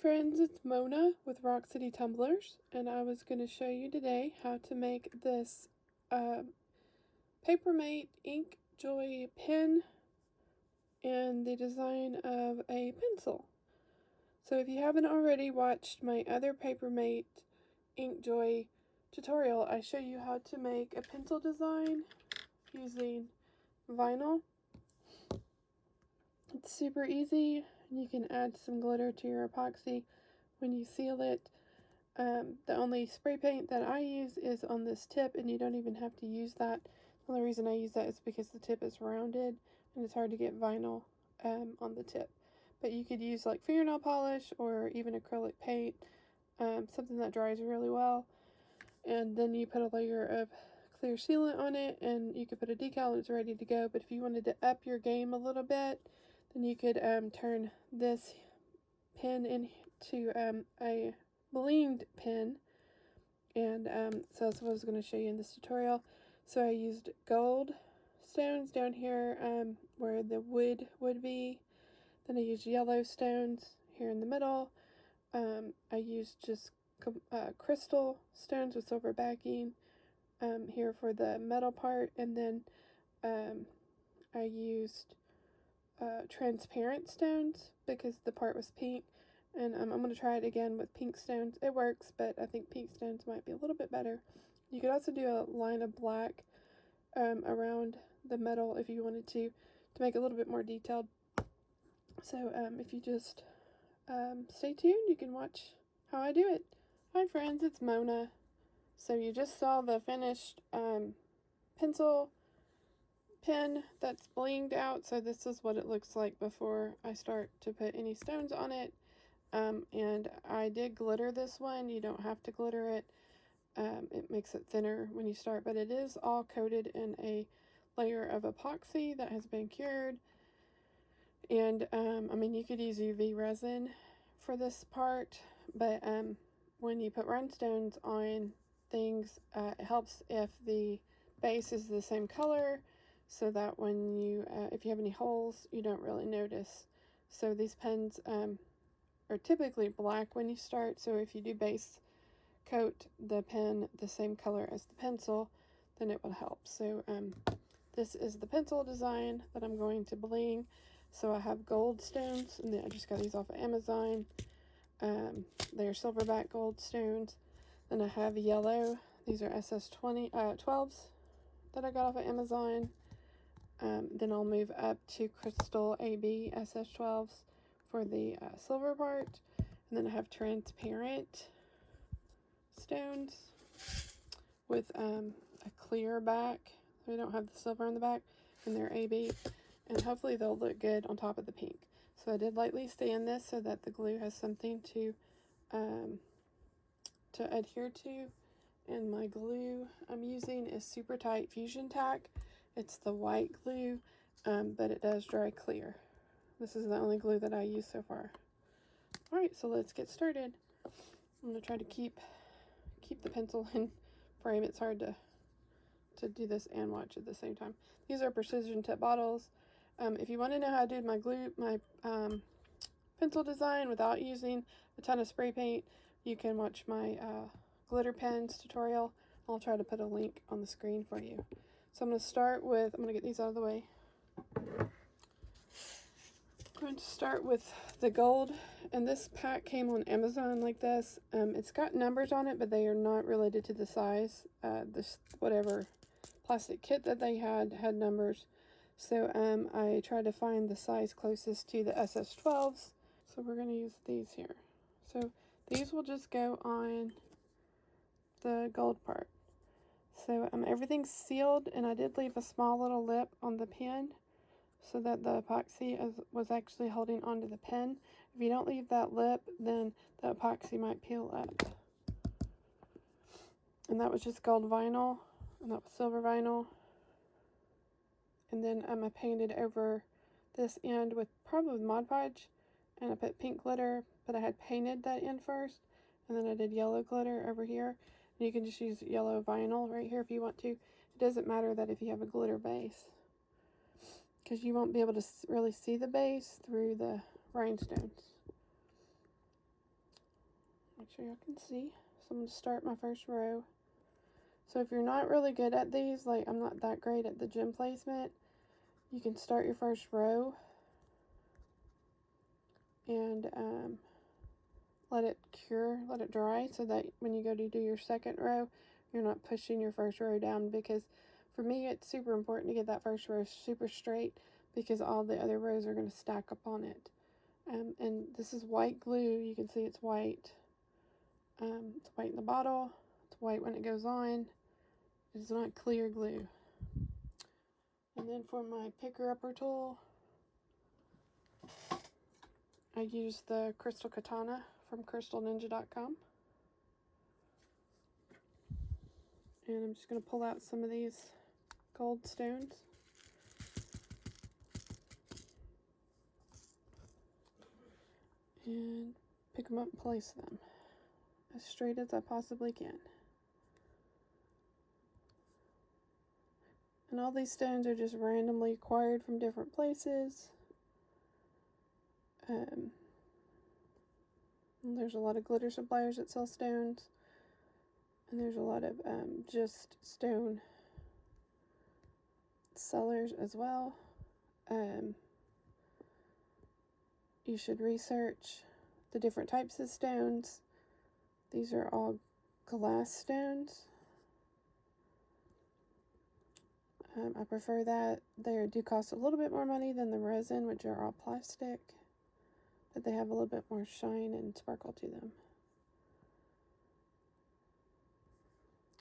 friends, it's Mona with Rock City Tumblers, and I was going to show you today how to make this Papermate Ink Joy pen and the design of a pencil. So if you haven't already watched my other Papermate Ink Joy tutorial, I show you how to make a pencil design using vinyl. It's super easy. You can add some glitter to your epoxy when you seal it. The only spray paint that I use is on this tip, and you don't even have to use that. The only reason I use that is because the tip is rounded and it's hard to get vinyl on the tip. But you could use like fingernail polish or even acrylic paint, something that dries really well. And then you put a layer of clear sealant on it, and you could put a decal and it's ready to go. But if you wanted to up your game a little bit, then you could turn this pen into a blinged pen. And so that's what I was going to show you in this tutorial. So I used gold stones down here where the wood would be. Then I used yellow stones here in the middle. I used just crystal stones with silver backing here for the metal part. And then I used transparent stones because the part was pink. And I'm going to try it again with pink stones. It works, but I think pink stones might be a little bit better. You could also do a line of black around the metal if you wanted to make it a little bit more detailed. So if you just stay tuned, you can watch how I do it. Hi friends, it's Mona. So you just saw the finished pencil pen that's blinged out. So this is what it looks like before I start to put any stones on it. And I did glitter this one. You don't have to glitter it. It makes it thinner when you start, but it is all coated in a layer of epoxy that has been cured. And I mean, you could use UV resin for this part, but when you put rhinestones on things, it helps if the base is the same color, so that when you if you have any holes, you don't really notice. So these pens are typically black when you start, so if you do base coat the pen the same color as the pencil, then it will help. So this is the pencil design that I'm going to bling. So I have gold stones, and then I just got these off of Amazon. They're silverback gold stones. Then I have yellow. These are SS12s that I got off of Amazon. Then I'll move up to crystal AB SS12s for the silver part. And then I have transparent stones with a clear back. We don't have the silver on the back, and they're AB, and hopefully they'll look good on top of the pink. So I did lightly stain this so that the glue has something to adhere to. And my glue I'm using is Super Tight Fusion Tack. It's the white glue, but it does dry clear. This is the only glue that I use so far. All right, so let's get started. I'm going to try to keep the pencil in frame. It's hard to do this and watch at the same time. These are precision tip bottles. If you want to know how to do my pencil design without using a ton of spray paint, you can watch my glitter pens tutorial. I'll try to put a link on the screen for you. So I'm going to start with, I'm going to get these out of the way. I'm going to start with the gold, and this pack came on Amazon like this. It's got numbers on it, but they are not related to the size. This whatever plastic kit that they had numbers. So I tried to find the size closest to the SS12s. So we're going to use these here. So these will just go on the gold part. So everything's sealed, and I did leave a small little lip on the pen so that the epoxy was actually holding onto the pen. If you don't leave that lip, then the epoxy might peel up. And that was just gold vinyl, and that was silver vinyl. And then I painted over this end with probably Mod Podge, and I put pink glitter, but I had painted that end first, and then I did yellow glitter over here. And you can just use yellow vinyl right here if you want to. It doesn't matter that if you have a glitter base, because you won't be able to really see the base through the rhinestones. Make sure y'all can see. So I'm going to start my first row. So if you're not really good at these, like I'm not that great at the gem placement, you can start your first row and let it cure, let it dry, so that when you go to do your second row, you're not pushing your first row down, because for me it's super important to get that first row super straight, because all the other rows are going to stack up on it. And this is white glue. You can see it's white. It's white in the bottle. It's white when it goes on. It's not clear glue. And then for my picker-upper tool, I use the Crystal Katana from crystalninja.com. And I'm just going to pull out some of these gold stones. And pick them up and place them as straight as I possibly can. And all these stones are just randomly acquired from different places. There's a lot of glitter suppliers that sell stones. And there's a lot of just stone sellers as well. You should research the different types of stones. These are all glass stones. I prefer that. They do cost a little bit more money than the resin, which are all plastic, but they have a little bit more shine and sparkle to them.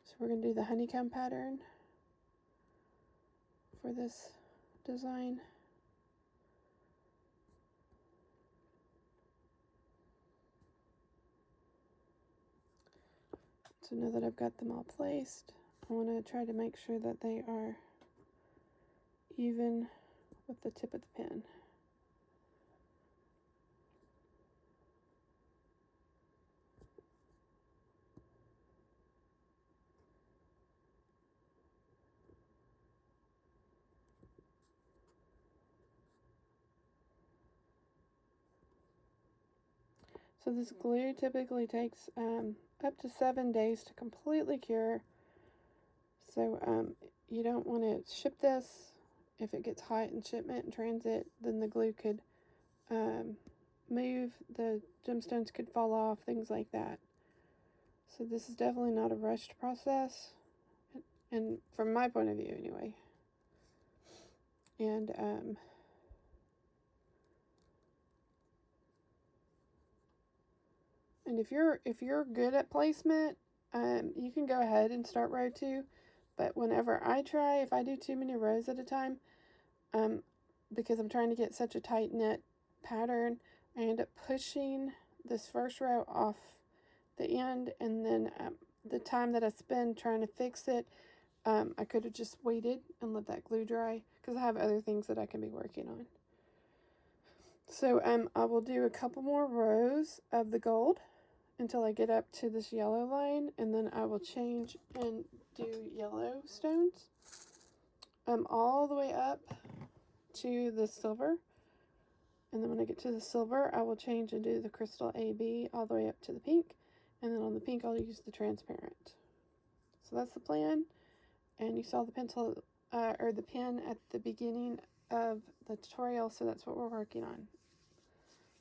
So we're going to do the honeycomb pattern for this design. So now that I've got them all placed, I want to try to make sure that they are even with the tip of the pen. So this glue typically takes up to 7 days to completely cure. So you don't want to ship this. If it gets hot in shipment and transit, then the glue could move, the gemstones could fall off, things like that. So this is definitely not a rushed process, and from my point of view anyway. And if you're good at placement, you can go ahead and start row 2. But whenever I try, if I do too many rows at a time, because I'm trying to get such a tight knit pattern, I end up pushing this first row off the end, and then the time that I spend trying to fix it, I could have just waited and let that glue dry, because I have other things that I can be working on. So I will do a couple more rows of the gold until I get up to this yellow line, and then I will change and do yellow stones all the way up to the silver. And then when I get to the silver, I will change and do the crystal AB all the way up to the pink, and then on the pink I'll use the transparent. So that's the plan. And you saw the pencil or the pen at the beginning of the tutorial, so that's what we're working on.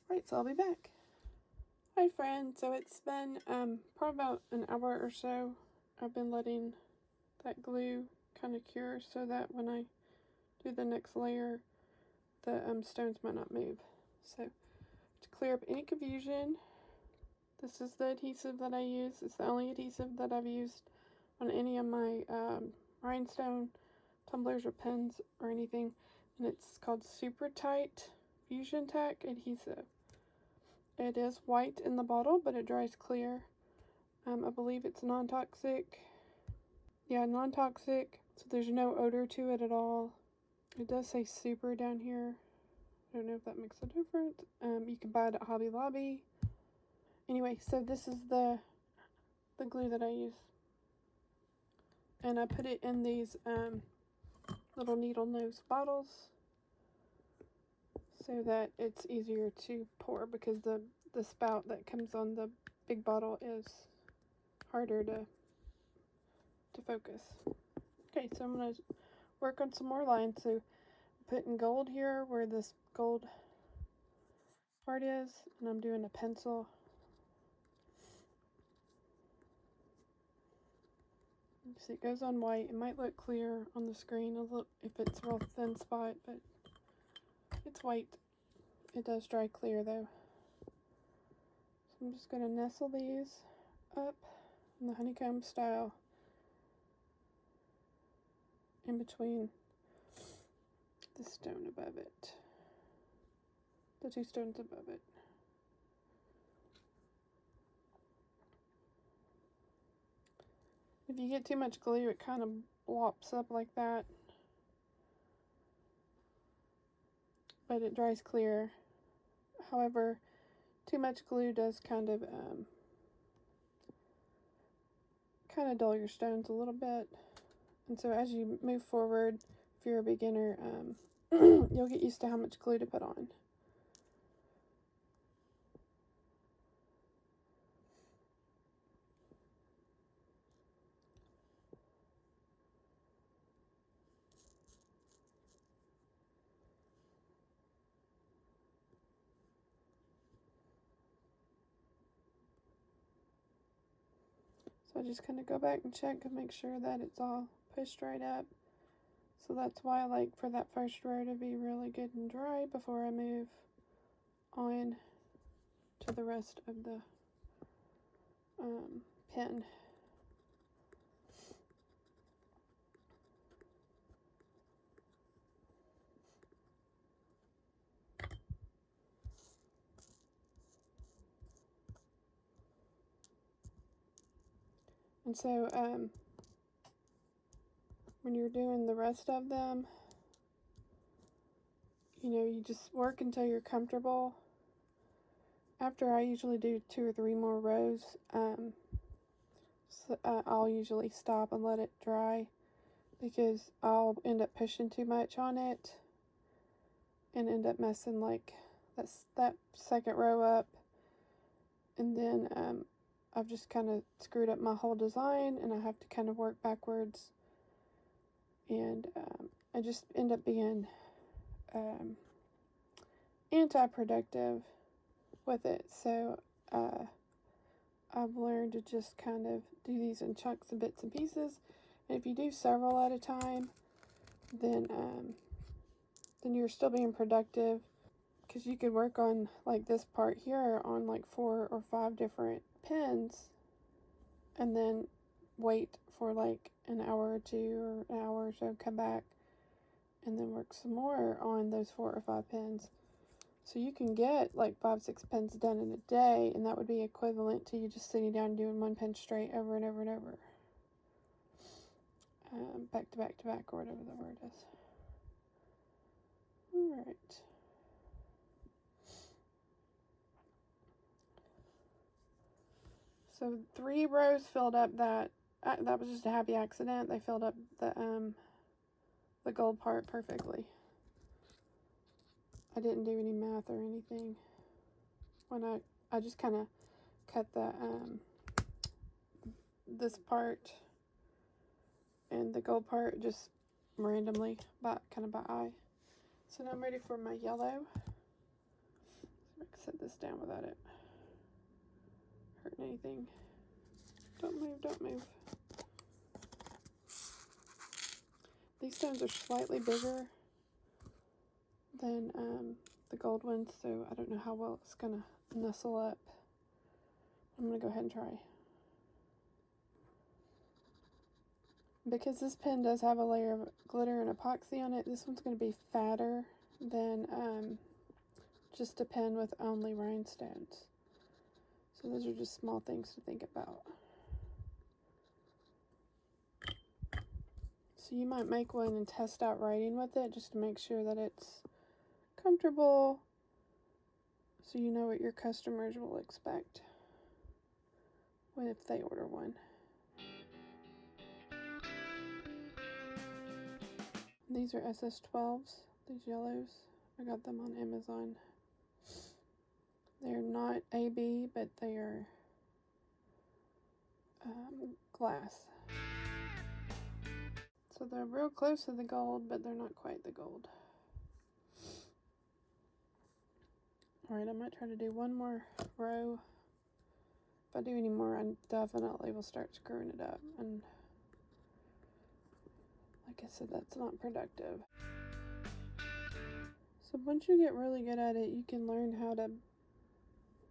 Right, so I'll be back. Hi friends, so it's been probably about an hour or so. I've been letting that glue kind of cure so that when I do the next layer, the stones might not move. So to clear up any confusion, this is the adhesive that I use. It's the only adhesive that I've used on any of my rhinestone tumblers or pens or anything, and it's called Super Tight Fusion Tack Adhesive. It is white in the bottle, but it dries clear. I believe it's non-toxic. Yeah, non-toxic, so there's no odor to it at all. It does say super down here. I don't know if that makes a difference. You can buy it at Hobby Lobby. Anyway, so this is the glue that I use. And I put it in these little needle nose bottles so that it's easier to pour, because the spout that comes on the big bottle is harder to focus. Okay, so I'm going to work on some more lines. So I'm putting gold here where this gold part is, and I'm doing a pencil. See, it goes on white. It might look clear on the screen a little if it's a real thin spot, but it's white. It does dry clear though. So I'm just going to nestle these up in the honeycomb style in between the stone above it, the two stones above it. If you get too much glue, it kind of blops up like that, but it dries clear. However, too much glue does kind of dull your stones a little bit, and so as you move forward, if you're a beginner, you'll get used to how much glue to put on. So I just kind of go back and check and make sure that it's all pushed right up. So that's why I like for that first row to be really good and dry before I move on to the rest of the pen. And so when you're doing the rest of them, you just work until you're comfortable. After I usually do 2 or 3 more rows, I'll usually stop and let it dry because I'll end up pushing too much on it and end up messing like that second row up, and then I've just kind of screwed up my whole design, and I have to kind of work backwards, and I just end up being anti-productive with it. So I've learned to just kind of do these in chunks and bits and pieces, and if you do several at a time, then you're still being productive, because you could work on like this part here on like 4 or 5 different pens, and then wait for like an hour or 2 or an hour or so, come back and then work some more on those 4 or 5 pens. So you can get like 5-6 pens done in a day, and that would be equivalent to you just sitting down and doing 1 pen straight over and over and over, back to back to back, or whatever the word is. All right. So 3 rows filled up that was just a happy accident. They filled up the gold part perfectly. I didn't do any math or anything when I just kind of cut the this part and the gold part just randomly, kind of by eye. So now I'm ready for my yellow. I can set this down without it hurting anything. Don't move, don't move. These stones are slightly bigger than the gold ones, so I don't know how well it's gonna nestle up. I'm gonna go ahead and try. Because this pen does have a layer of glitter and epoxy on it, this one's going to be fatter than just a pen with only rhinestones. So those are just small things to think about. So you might make one and test out writing with it just to make sure that it's comfortable, so you know what your customers will expect if they order one. These are SS12s, these yellows. I got them on Amazon. They're not AB, but they are glass. So they're real close to the gold, but they're not quite the gold. Alright, I might try to do one more row. If I do any more, I definitely will start screwing it up. And like I said, that's not productive. So once you get really good at it, you can learn how to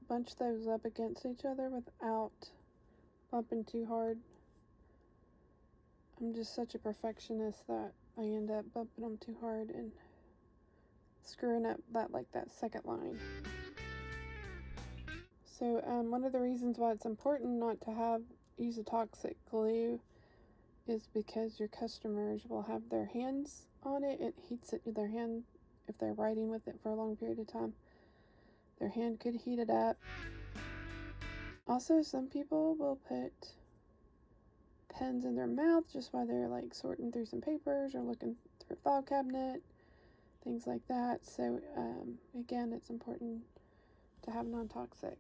bunch those up against each other without bumping too hard. I'm just such a perfectionist that I end up bumping them too hard and screwing up that second line. So one of the reasons why it's important not to use a toxic glue is because your customers will have their hands on it. It heats it to their hand if they're writing with it for a long period of time. Their hand could heat it up. Also, some people will put pens in their mouth just while they're like sorting through some papers or looking through a file cabinet, things like that. So again, it's important to have non-toxic.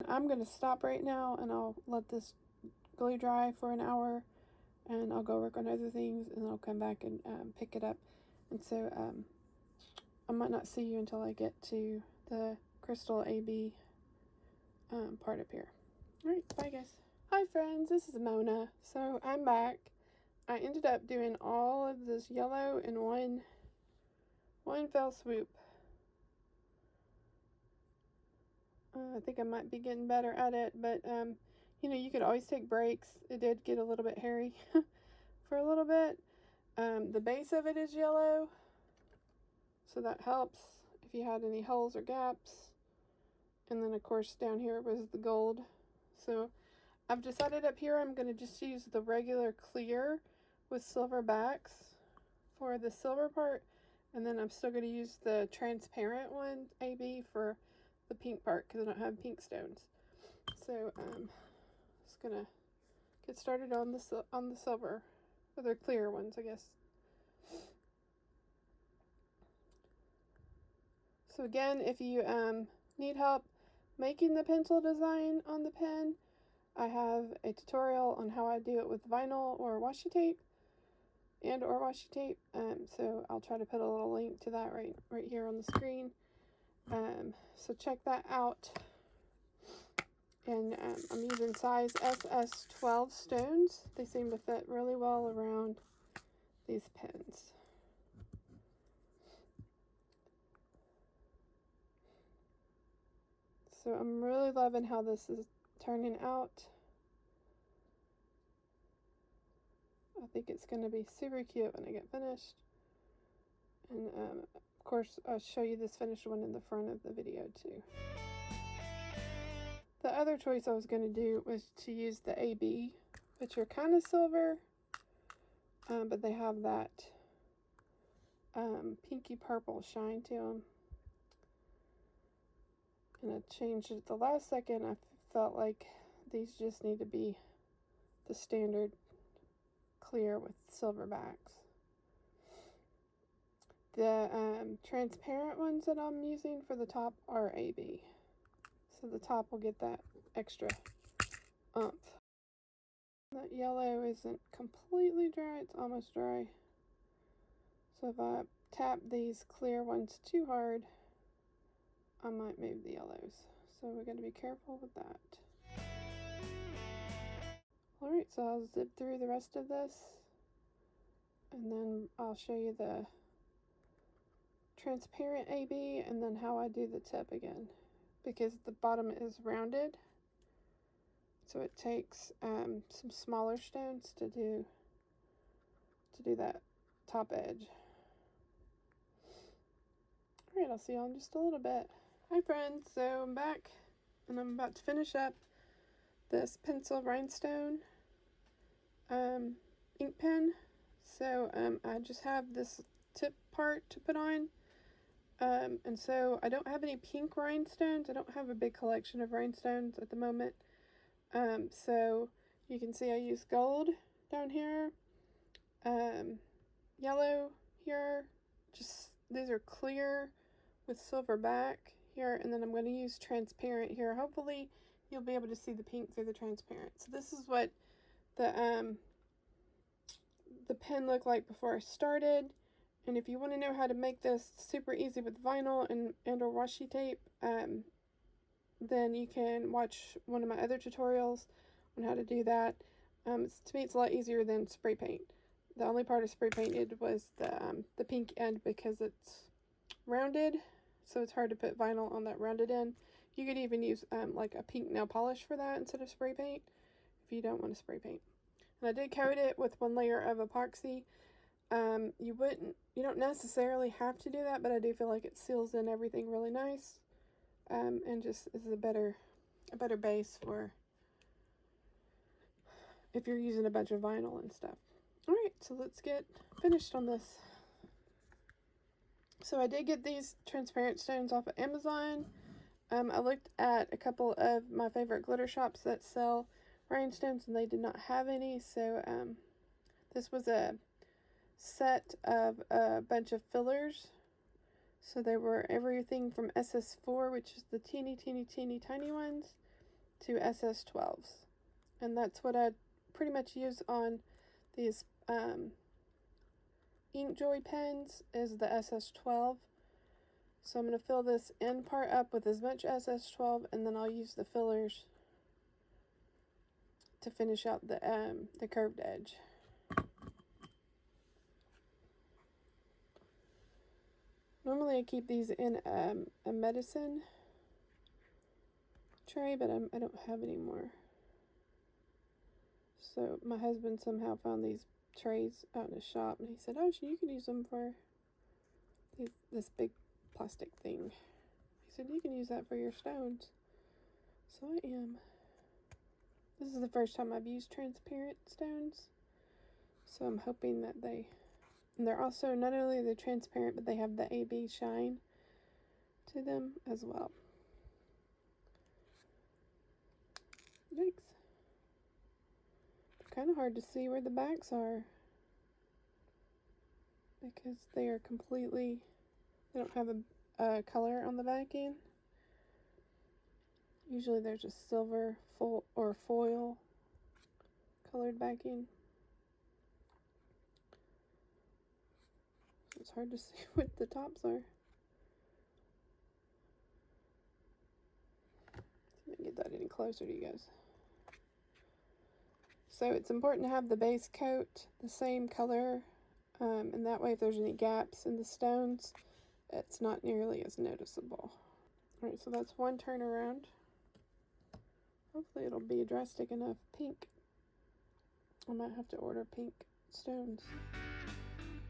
I'm going to stop right now and I'll let this glue dry for an hour, and I'll go work on other things, and I'll come back and pick it up. And so I might not see you until I get to the crystal AB part up here. Alright, bye guys. Hi friends, this is Mona. So I'm back. I ended up doing all of this yellow in one fell swoop. I think I might be getting better at it, but you know, you could always take breaks. It did get a little bit hairy for a little bit. The base of it is yellow, so that helps if you had any holes or gaps. And then of course down here was the gold. So I've decided up here I'm going to just use the regular clear with silver backs for the silver part, and then I'm still going to use the transparent one, AB, for the pink part because I don't have pink stones. So just gonna get started on the silver, or the clear ones, I guess. So again, if you need help making the pencil design on the pen, I have a tutorial on how I do it with vinyl or washi tape, so I'll try to put a little link to that right here on the screen. So check that out. And I'm using size SS12 stones. They seem to fit really well around these pens. So I'm really loving how this is turning out. I think it's going to be super cute when I get finished. And of course, I'll show you this finished one in the front of the video too. The other choice I was going to do was to use the AB, which are kind of silver, but they have that pinky purple shine to them. And I changed it at the last second. I felt like these just need to be the standard clear with silver backs. The transparent ones that I'm using for the top are AB. So the top will get that extra oomph. That yellow isn't completely dry, it's almost dry. So if I tap these clear ones too hard, I might move the yellows. So we're going to be careful with that. Alright, so I'll zip through the rest of this, and then I'll show you the transparent AB and then how I do the tip again, because the bottom is rounded, so it takes some smaller stones to do that top edge. Alright, I'll see you all in just a little bit. Hi friends, so I'm back and I'm about to finish up this pencil rhinestone ink pen. So I just have this tip part to put on. And so I don't have any pink rhinestones. I don't have a big collection of rhinestones at the moment. So you can see I use gold down here, yellow here, just these are clear with silver back here, and then I'm going to use transparent here. Hopefully you'll be able to see the pink through the transparent. So this is what the pen looked like before I started. And if you want to know how to make this super easy with vinyl and or washi tape, then you can watch one of my other tutorials on how to do that. To me, it's a lot easier than spray paint. The only part I spray painted was the pink end because it's rounded, so it's hard to put vinyl on that rounded end. You could even use like a pink nail polish for that instead of spray paint if you don't want to spray paint. And I did coat it with 1 layer of epoxy. You don't necessarily have to do that, but I do feel like it seals in everything really nice, and just is a better base for if you're using a bunch of vinyl and stuff. Alright, so let's get finished on this. So I did get these transparent stones off of Amazon. I looked at a couple of my favorite glitter shops that sell rhinestones, and they did not have any, so this was a set of a bunch of fillers. So they were everything from SS4, which is the teeny tiny ones, to SS12s. And that's what I pretty much use on these Inkjoy pens, is the SS12. So I'm going to fill this end part up with as much SS12, and then I'll use the fillers to finish out the curved edge. Normally I keep these in a medicine tray, but I don't have any more. So my husband somehow found these trays out in his shop, and he said, oh, you could use them for this big plastic thing. He said, you can use that for your stones. So I am. This is the first time I've used transparent stones, so I'm hoping that and they're also, not only are they transparent, but they have the AB shine to them as well. Yikes. They're kind of hard to see where the backs are, because they are completely, they don't have a color on the backing. Usually there's a silver or foil colored backing. It's hard to see what the tops are. Let me get that any closer to you guys. So it's important to have the base coat the same color, and that way if there's any gaps in the stones, it's not nearly as noticeable. Alright, so that's one turnaround. Hopefully it'll be a drastic enough pink. I might have to order pink stones.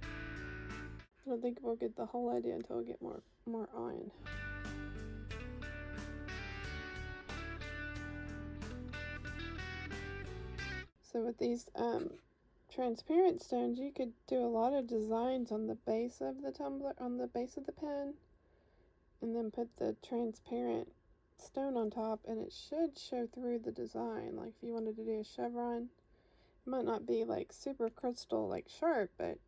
I don't think we'll get the whole idea until we get more on. So with these transparent stones, you could do a lot of designs on the base of the tumbler, on the base of the pen, and then put the transparent stone on top, and it should show through the design. Like if you wanted to do a chevron, it might not be like super crystal like sharp, but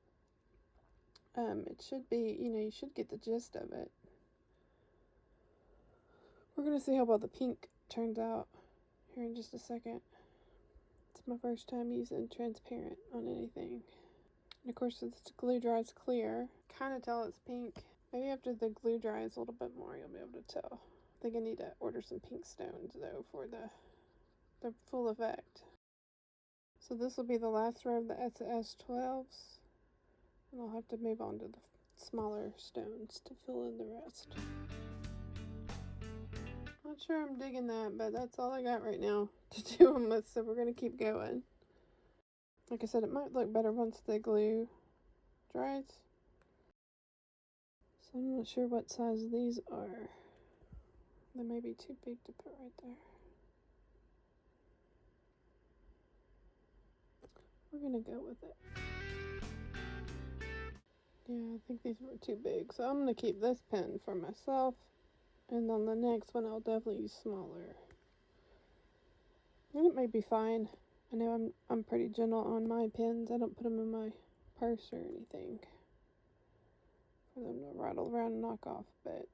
it should be, you should get the gist of it. We're gonna see how well the pink turns out here in just a second. It's my first time using transparent on anything. And of course, if the glue dries clear, kind of tell it's pink. Maybe after the glue dries a little bit more, you'll be able to tell. I think I need to order some pink stones though for the full effect. So this will be the last row of the SS12s. And I'll have to move on to the smaller stones to fill in the rest. Not sure I'm digging that, but that's all I got right now to do them with, so we're going to keep going. Like I said, it might look better once the glue dries. So I'm not sure what size these are. They may be too big to put right there. We're going to go with it. Yeah, I think these were too big, so I'm going to keep this pen for myself, and on the next one I'll definitely use smaller. And it may be fine. I know I'm pretty gentle on my pens. I don't put them in my purse or anything for them to rattle around and knock off, but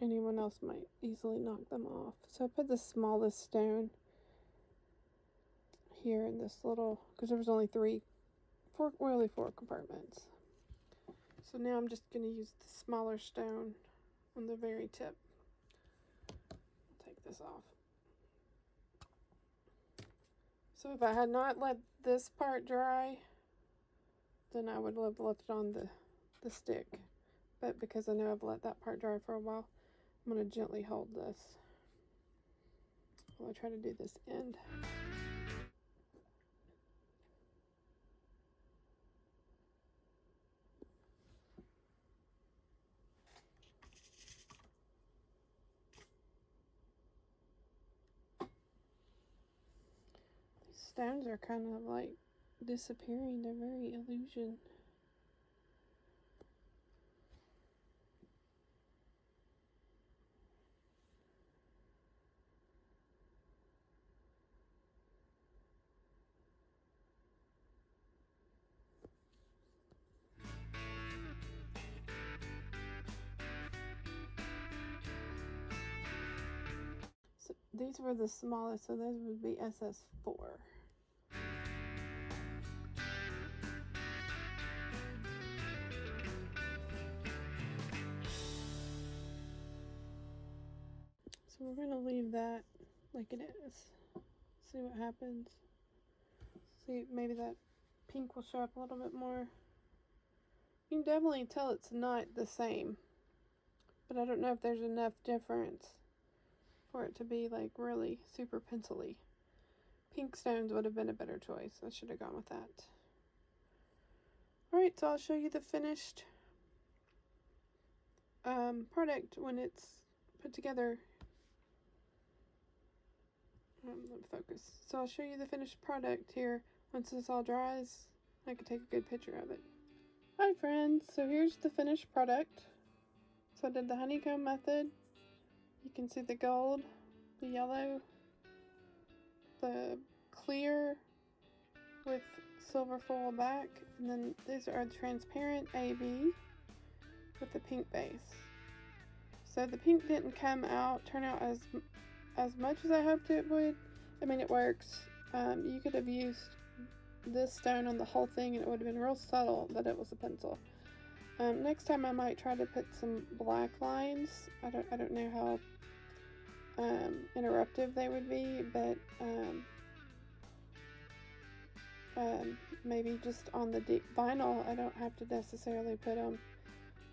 anyone else might easily knock them off. So I put the smallest stone here in this little, because there was only four compartments. So now I'm just going to use the smaller stone on the very tip. I'll take this off. So if I had not let this part dry, then I would have left it on the stick. But because I know I've let that part dry for a while, I'm going to gently hold this while I try to do this end. These stones are kind of like disappearing. They're very illusion. So these were the smallest, so those would be SS4. So we're going to leave that like it is. See what happens. See, maybe that pink will show up a little bit more. You can definitely tell it's not the same, but I don't know if there's enough difference for it to be like really super pencil-y. Pink stones would have been a better choice. I should have gone with that. Alright, so I'll show you the finished product when it's put together. Let me focus. So I'll show you the finished product here. Once this all dries, I can take a good picture of it. Hi friends, so here's the finished product. So I did the honeycomb method. You can see the gold, the yellow, the clear with silver foil back, and then these are transparent AB with the pink base. So the pink didn't turn out as much as I hoped it would. I mean, it works. You could have used this stone on the whole thing and it would have been real subtle that it was a pencil. Next time I might try to put some black lines. I don't know how interruptive they would be, but maybe just on the vinyl. I don't have to necessarily put them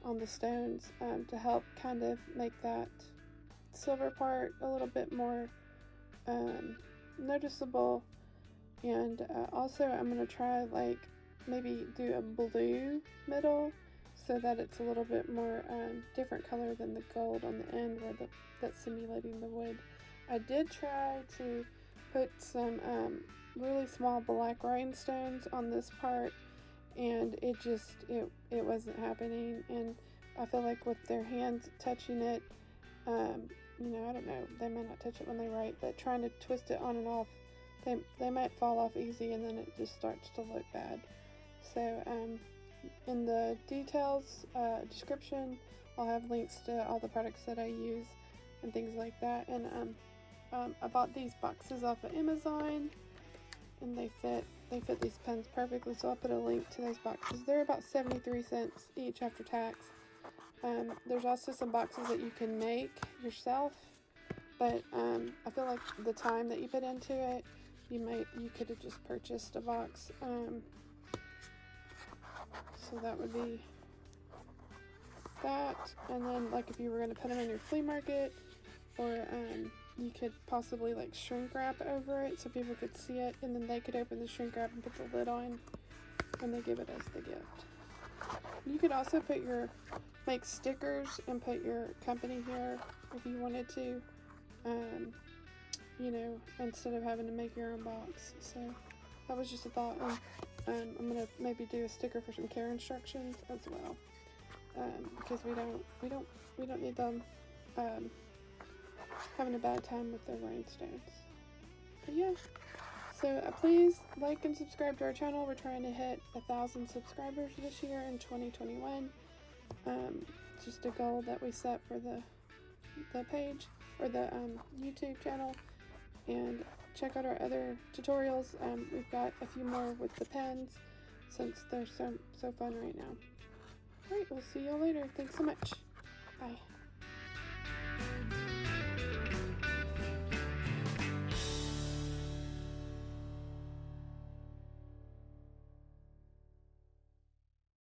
on the stones to help kind of make that silver part a little bit more noticeable. And also I'm going to try like maybe do a blue middle so that it's a little bit more different color than the gold on the end where that's simulating the wood. I did try to put some really small black rhinestones on this part, and it wasn't happening. And I feel like with their hands touching it, you know, I don't know, they might not touch it when they write, but trying to twist it on and off, they might fall off easy and then it just starts to look bad. So in the details description, I'll have links to all the products that I use and things like that. And I bought these boxes off of Amazon, and they fit these pens perfectly, so I'll put a link to those boxes. They're about 73 cents each after tax. There's also some boxes that you can make yourself, but I feel like the time that you put into it, you could have just purchased a box. So that would be that. And then like if you were going to put them in your flea market, or you could possibly like shrink wrap over it so people could see it, and then they could open the shrink wrap and put the lid on when they give it as the gift. You could also make stickers and put your company here if you wanted to, you know, instead of having to make your own box. So that was just a thought. I'm gonna maybe do a sticker for some care instructions as well, because we don't need them having a bad time with their rhinestones. But yeah, so please like and subscribe to our channel. We're trying to hit 1,000 subscribers this year in 2021. Just a goal that we set for the page or the YouTube channel, and check out our other tutorials. We've got a few more with the pens since they're so fun right now. Alright, we'll see you all later. Thanks so much. Bye.